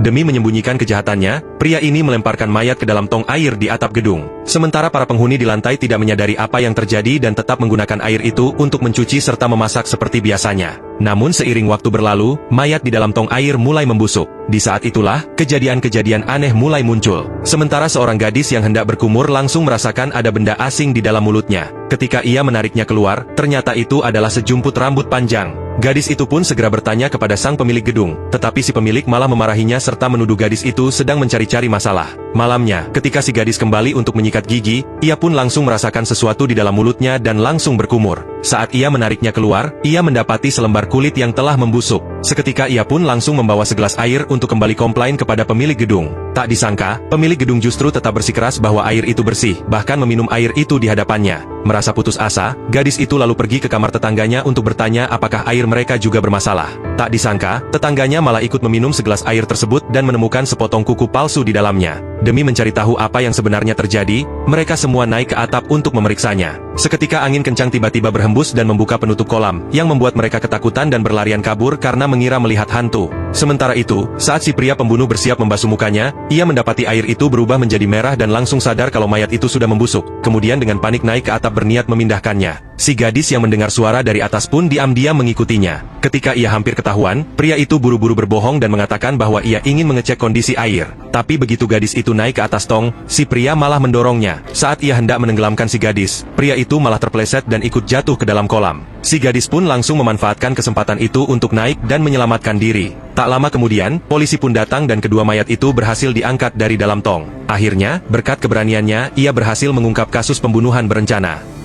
Demi menyembunyikan kejahatannya, pria ini melemparkan mayat ke dalam tong air di atap gedung. Sementara para penghuni di lantai tidak menyadari apa yang terjadi dan tetap menggunakan air itu untuk mencuci serta memasak seperti biasanya. Namun seiring waktu berlalu, mayat di dalam tong air mulai membusuk. Di saat itulah, kejadian-kejadian aneh mulai muncul. Sementara seorang gadis yang hendak berkumur langsung merasakan ada benda asing di dalam mulutnya. Ketika ia menariknya keluar, ternyata itu adalah sejumput rambut panjang. Gadis itu pun segera bertanya kepada sang pemilik gedung, tetapi si pemilik malah memarahinya serta menuduh gadis itu sedang mencari-cari masalah. Malamnya, ketika si gadis kembali untuk menyikat gigi, ia pun langsung merasakan sesuatu di dalam mulutnya dan langsung berkumur. Saat ia menariknya keluar, ia mendapati selembar kulit yang telah membusuk. Seketika ia pun langsung membawa segelas air untuk kembali komplain kepada pemilik gedung. Tak disangka, pemilik gedung justru tetap bersikeras bahwa air itu bersih, bahkan meminum air itu di hadapannya. Merasa putus asa, gadis itu lalu pergi ke kamar tetangganya untuk bertanya apakah air mereka juga bermasalah. Tak disangka, tetangganya malah ikut meminum segelas air tersebut dan menemukan sepotong kuku palsu di dalamnya. Demi mencari tahu apa yang sebenarnya terjadi, mereka semua naik ke atap untuk memeriksanya. Seketika angin kencang tiba-tiba berhembus dan membuka penutup kolam, yang membuat mereka ketakutan dan berlarian kabur karena mengira melihat hantu. Sementara itu, saat si pria pembunuh bersiap membasuh mukanya, ia mendapati air itu berubah menjadi merah dan langsung sadar kalau mayat itu sudah membusuk. Kemudian dengan panik naik ke atap berniat memindahkannya. Si gadis yang mendengar suara dari atas pun diam-diam mengikutinya. Ketika ia hampir ketahuan, pria itu buru-buru berbohong dan mengatakan bahwa ia ingin mengecek kondisi air. Tapi begitu gadis itu naik ke atas tong, si pria malah mendorongnya. Saat ia hendak menenggelamkan si gadis, pria itu malah terpeleset dan ikut jatuh ke dalam kolam. Si gadis pun langsung memanfaatkan kesempatan itu untuk naik dan menyelamatkan diri. Tak lama kemudian, polisi pun datang dan kedua mayat itu berhasil diangkat dari dalam tong. Akhirnya, berkat keberaniannya, ia berhasil mengungkap kasus pembunuhan berencana.